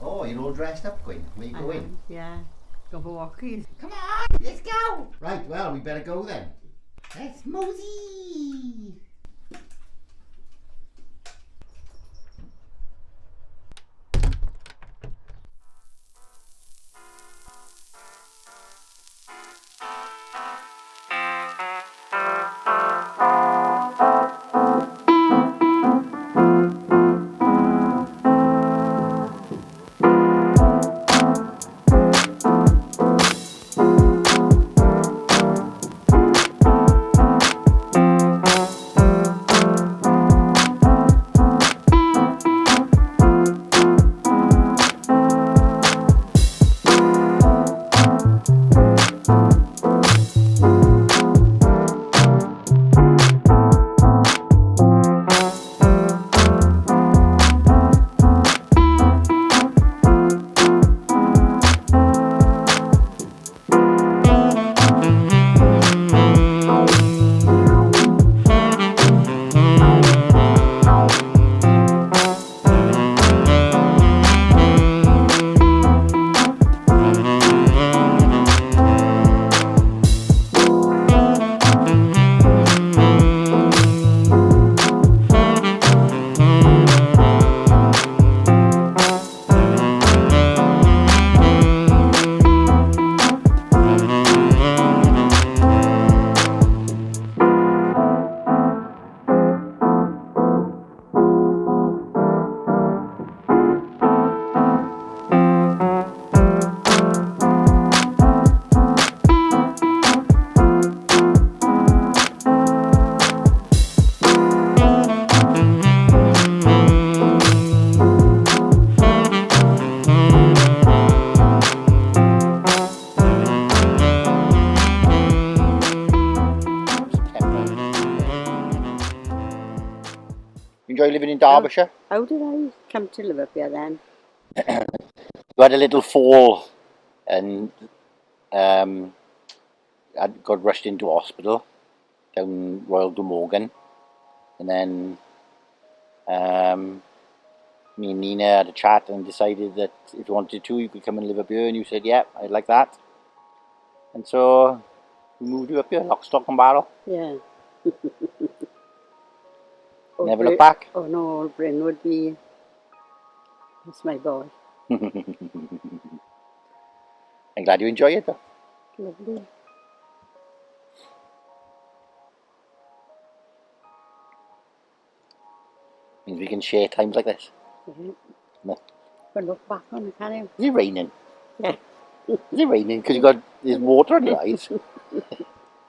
Oh, you're all dressed up, Queen. Where you going? Yeah. Go for walkies. Come on, let's go. Right, well, we better go then. Let's mosey. Enjoy living in Derbyshire? How did I come to live up here then? You had a little fall and I got rushed into hospital down Royal Glamorgan, and then me and Nina had a chat and decided that if you wanted to, you could come and live up here, and you said, yeah, I'd like that. And so we moved you up here, lock, stock and barrel. Yeah. Never look back. Oh no, old Bryn would be... That's my boy. I'm glad you enjoy it though. Lovely. Means we can share times like this. Yeah. No. But look back on it, can you? Is it raining? Yeah. Is it raining because there's water on your eyes?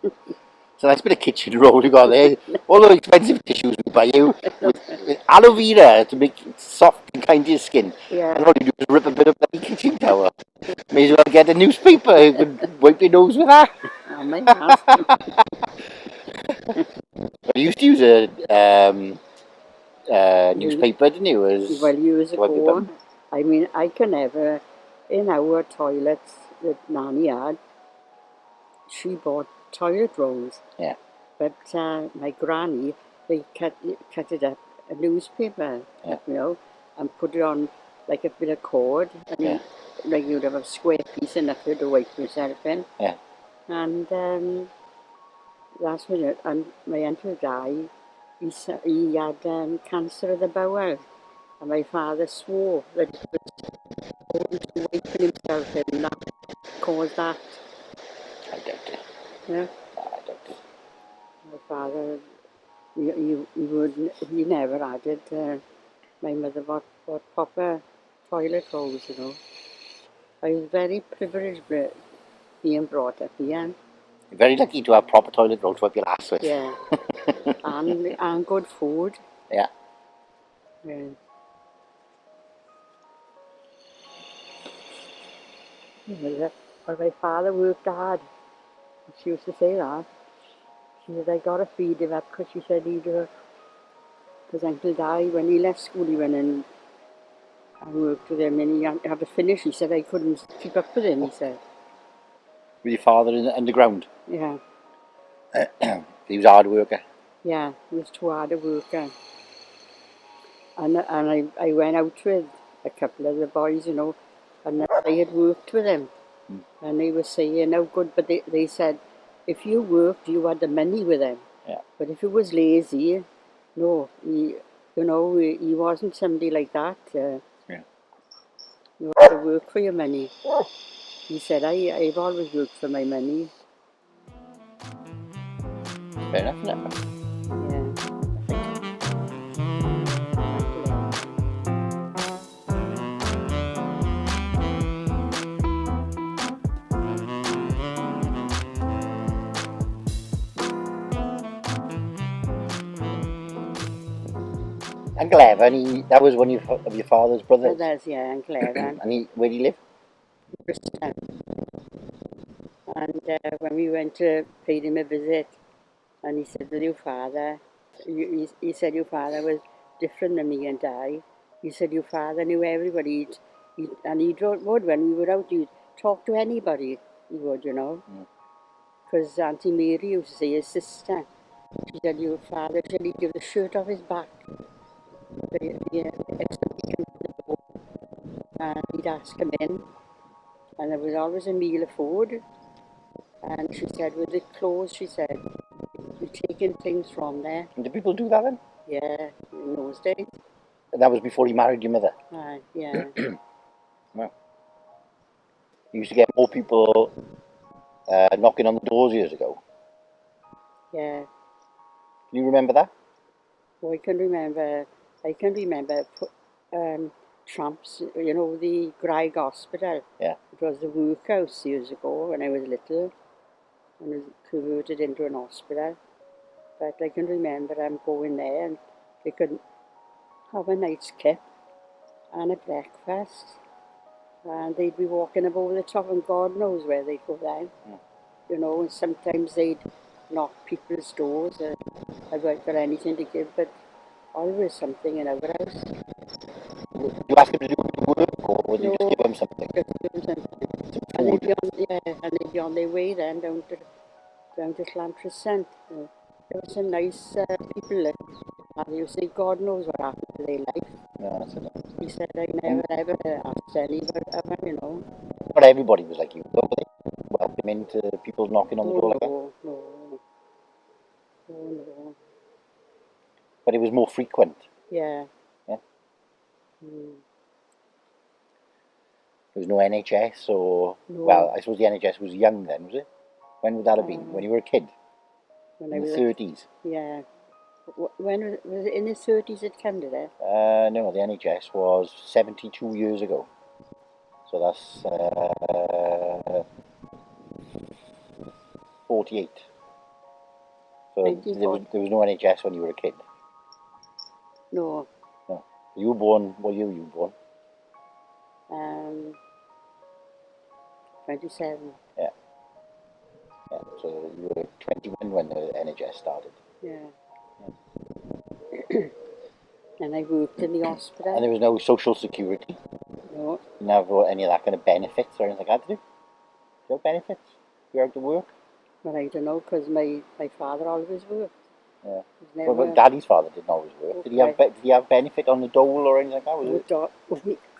It's a nice bit of kitchen roll you got there. All the expensive tissues we buy you with aloe vera to make it soft and kind to your skin. Yeah. And all you do is rip a bit of the kitchen towel. May as well get a newspaper. You could wipe your nose with that. Oh, my God. I used to use a newspaper, didn't you? Well, years ago, I mean, I can never, in our toilets that Nanny had, she bought toilet rolls. Yeah. But my granny, they cut it up, a newspaper, yeah. you know, and put it on like a bit of cord. And yeah. Like you'd have a square piece enough to wipe yourself in. Yeah. And last minute, and my uncle died. He had cancer of the bowel, and my father swore that he was wiping himself in, and that caused that. I doubt it. Yeah. I doubt it. My father, he never had it. My mother bought proper toilet rolls, you know. I was very privileged being brought up here. You're very lucky to have proper toilet roll to wipe your ass with. Yeah. and good food. Yeah. Yeah. But my father worked hard. She used to say that. She said, I got to feed him up because she said because Uncle died when he left school, he went and worked with him and he had to finish. He said, I couldn't keep up with him, he said. With your father in the underground? Yeah. He was a hard worker? Yeah, he was too hard a worker. And I went out with a couple of the boys, you know, and they had worked with him. And they were saying how good, but they said, if you worked, you had the money with him. Yeah. But if it was lazy, no, he wasn't somebody like that. Yeah. You have to work for your money. He said, I've always worked for my money. Fair enough, isn't it? Yeah. Uncle Evan, that was one of your father's brothers. Brothers, yeah, Uncle Evan. And where did he live? Bristol. And when we went to pay him a visit, and he said, well, your father, he said your father was different than me and I. He said your father knew everybody, and he would, when we were out, he'd talk to anybody, he would, you know. Because Auntie Mary used to say, his sister, she said your father said he'd give the shirt off his back. If somebody came to the door, and he'd ask him in, and there was always a meal of food. And she said, with the clothes, she said, we're taking things from there. And did people do that then? Yeah, in those days. And that was before he married your mother? Yeah. Well, you used to get more people knocking on the doors years ago. Yeah. Can you remember that? Oh, I can remember Tramps, you know, the Graig Hospital. Yeah. It was the workhouse years ago when I was little, and it was converted into an hospital. But I can remember them going there, and they could have a night's kip and a breakfast, and they'd be walking above the top, and God knows where they'd go then. You know, and sometimes they'd knock people's doors about for anything to give, but always something in our house. Did you ask him to do work, or would you just give him something? Just give them something. And they'd be on their way then down to Llantrisant. There were some nice people there. And you say, God knows what happened to their life. No, that's it. He said, I never ever asked anybody, you know. Not everybody was like you, though, were they? Welcome into people knocking on the door like that? No. But it was more frequent. Yeah. Yeah. There was no NHS or... No. Well, I suppose the NHS was young then, was it? When would that have been? When you were a kid? When in I was the 30s? Yeah. When was it in the 30s it came to that? No, the NHS was 72 years ago. So that's 48. So there was no NHS when you were a kid? No. No. You were born, what year were you born? 27. Yeah. So you were 21 when the NHS started. Yeah. And I worked in the hospital. And there was no social security? No. You didn't have any of that kind of benefits or anything like that, did you? No benefits? You had to work? Well, I don't know, because my father always worked. Yeah. Never... Well, Daddy's father didn't always work. Okay. Did he have benefit on the dole or anything like that?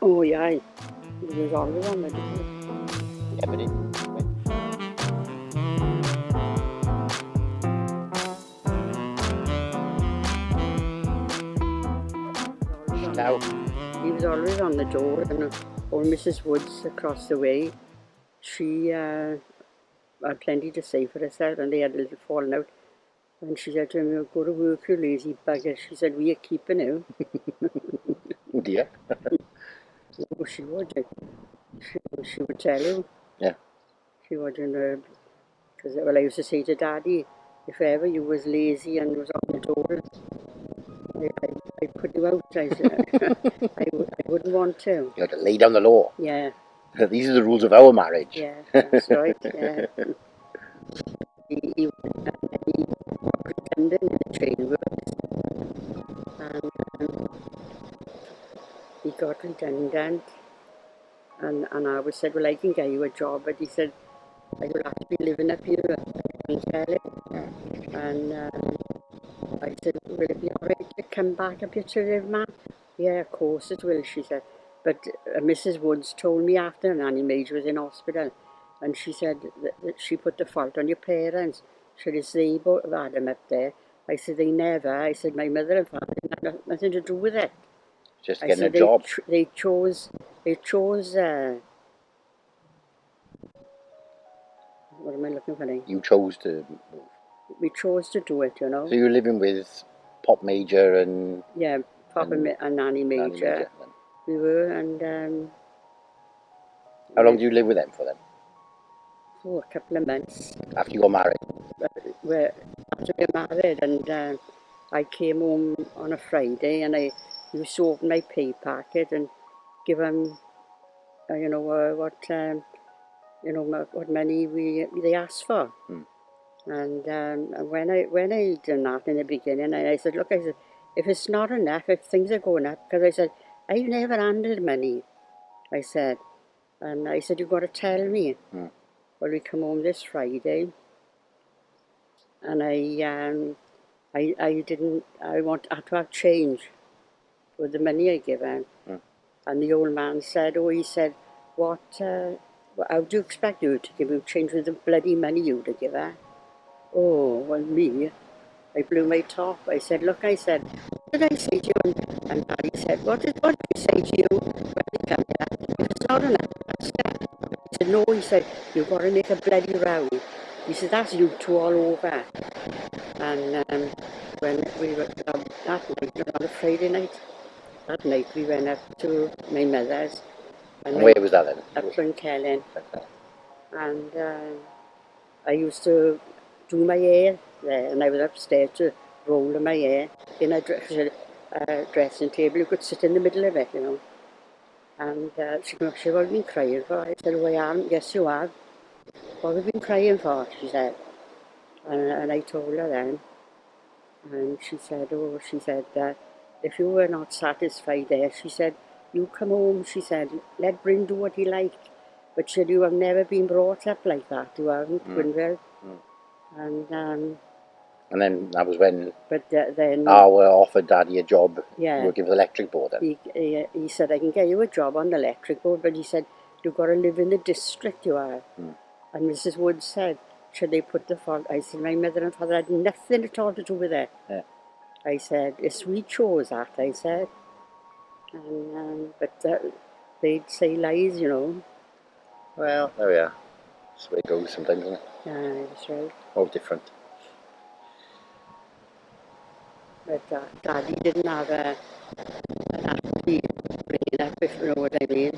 Oh, yeah. He was always on the dole. Yeah, but it... Now, he was always on the door, and old Mrs. Woods across the way, she had plenty to say for herself, and they had a little falling out. And she said to him, go to work, you lazy bugger. She said, we are keeping you. Oh dear. Oh, she would. She would tell you. Yeah. She wouldn't, because well, I used to say to Daddy, if ever you was lazy and was on the door, I'd put you out. I said, I wouldn't want to. You had to lay down the law. Yeah. These are the rules of our marriage. Yeah, that's right. Yeah. He got redundant in the train works, and he got redundant, and I said, well, I can get you a job, but he said, I will have to be living up here, I can tell it. And I said, will it be all right to come back up here to live, ma'am? Yeah, of course it will, she said. But Mrs. Woods told me after Nanny Major was in hospital, and she said that she put the fault on your parents. Should it's they both have had him up there? I said, they never. I said, my mother and father didn't have nothing to do with it. Just I getting a said, job. they chose, what am I looking for now? You chose to move. We chose to do it, you know. So you were living with Pop Major and... Yeah, Papa and Nanny Major. then. We were, and... How long did you live with them for then? for a couple of months. After you got married? After we got married, and I came home on a Friday, and I used to open my pay packet and give them, what money they asked for. And when I done that in the beginning, I said, look, I said, if it's not enough, if things are going up, because I said, I've never handled money, I said. And I said, you've got to tell me. Well, we come home this Friday, and I had to have change with the money I give him. And the old man said, he said, how do you expect you to give him change with the bloody money you to give her? Oh, well, me, I blew my top. I said, look, I said, what did I say to you? And Daddy said, what did I say to you when you come here? If it's not enough, that's it. He said, no, he said, you've got to make a bloody row. He said, that's you two all over. And when we were, that night, on a Friday night, that night we went up to my mother's. And where was that then? Up in Kellen. And I used to do my hair there, and I was upstairs to roll my hair in a dressing table. You could sit in the middle of it, you know. And she goes, "What have you been crying for?" I said, "Oh, I haven't." "Yes, you have." "What have you been crying for?" she said. And I told her then. And she said, if you were not satisfied there, she said, you come home, she said, let Bryn do what he liked. But she said, you have never been brought up like that, you haven't, Gwynfryd. And then that was when then offered Daddy a job working for the electric board then. He said, I can get you a job on the electric board, but he said, you've got to live in the district you are. And Mrs. Woods said, should they put the fault? I said, my mother and father had nothing at all to do with it. Yeah. I said, it's we chose that, I said. And but they'd say lies, you know. Well, there we are. That's the way it goes sometimes, isn't it? Yeah, that's right. All different. But Daddy didn't have an happy bringing up, if you know what I mean.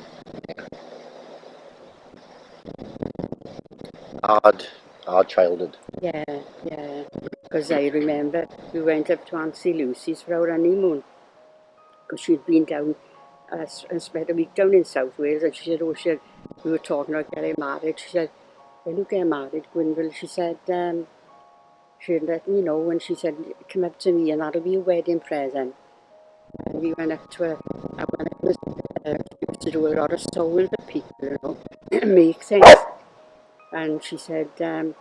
Hard childhood. Yeah. Because I remember we went up to Auntie Lucy's for our honeymoon. Because she'd been down and spent a week down in South Wales, and she said, we were talking about getting married. She said, when you get married, Gwynfryd, she said, she'd let me know, and she said, come up to me and that'll be a wedding present. And we went up to her, and when it was, she used to do a lot of soul for people, you know, make things. And she said, you're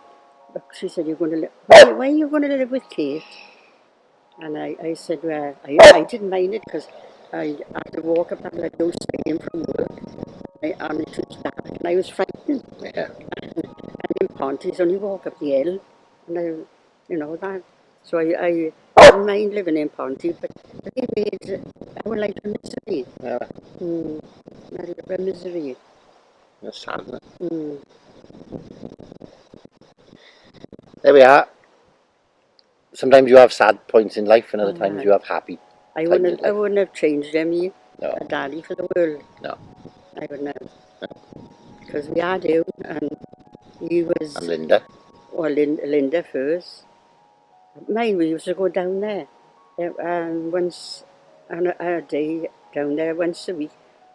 going to live, why are you going to live with Kate? And I said, well, I didn't mind it because I had to walk up that little stadium from work, and it was dark, and I was frightened. Yeah. And in Ponty's only walk up the hill, and that. So I didn't mind living in Ponty, but it made our life a misery. Yeah. A misery. That's sad, isn't it? There we are. Sometimes you have sad points in life, and other times you have happy. I wouldn't have changed him, Daddy, for the world. No. I wouldn't have. Because we had him, and he was... And Linda. Well, Linda first. Mine, we used to go down there. Once on a day down there, once a week.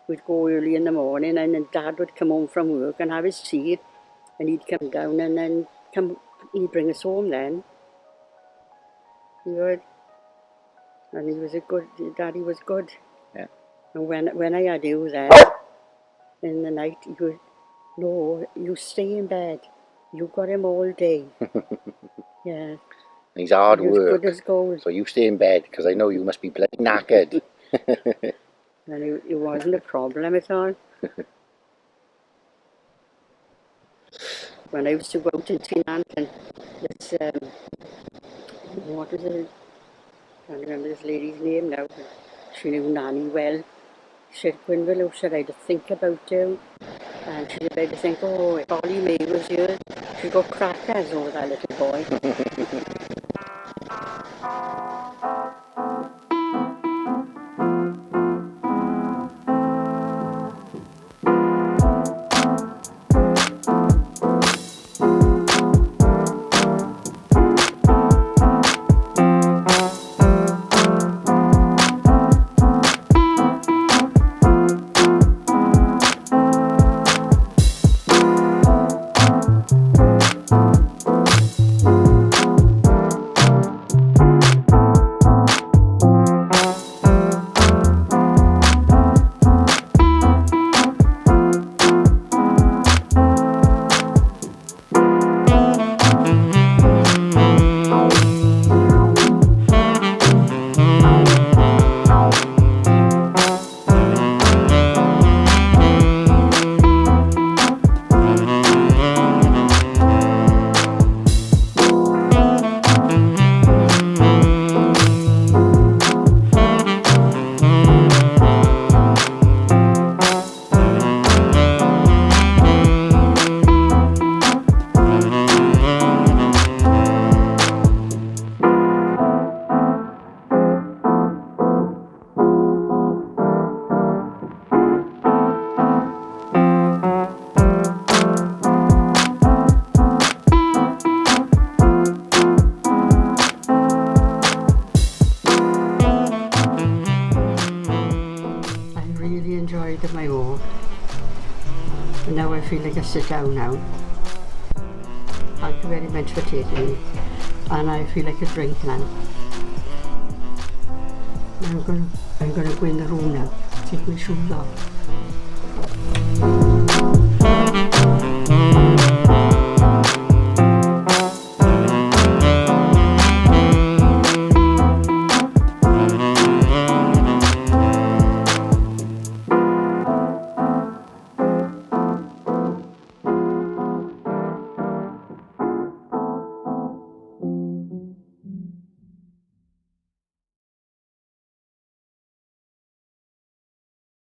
We'd go early in the morning, and then Dad would come home from work and have his tea, and he'd come down, and then he'd bring us home then. He would. And he was Daddy was good. Yeah. And when I had you there in the night, he would, no, you stay in bed. You got him all day. Yeah. He's hard work. Good as gold. So you stay in bed, because I know you must be bloody knackered. And it wasn't a problem at all. When I used to go out in Tinant and this, what was it? I can't remember this lady's name now, but she knew Nanny well. She said, Gwynville, should I to think about you? And she'd be to think, oh, if Ollie May was here, she'd go crackers over that little boy. Enjoyed my walk, and now I feel like I sit down now. Thank you very much for taking me, and I feel like a drink now. I'm gonna go in the room now, take my shoes off.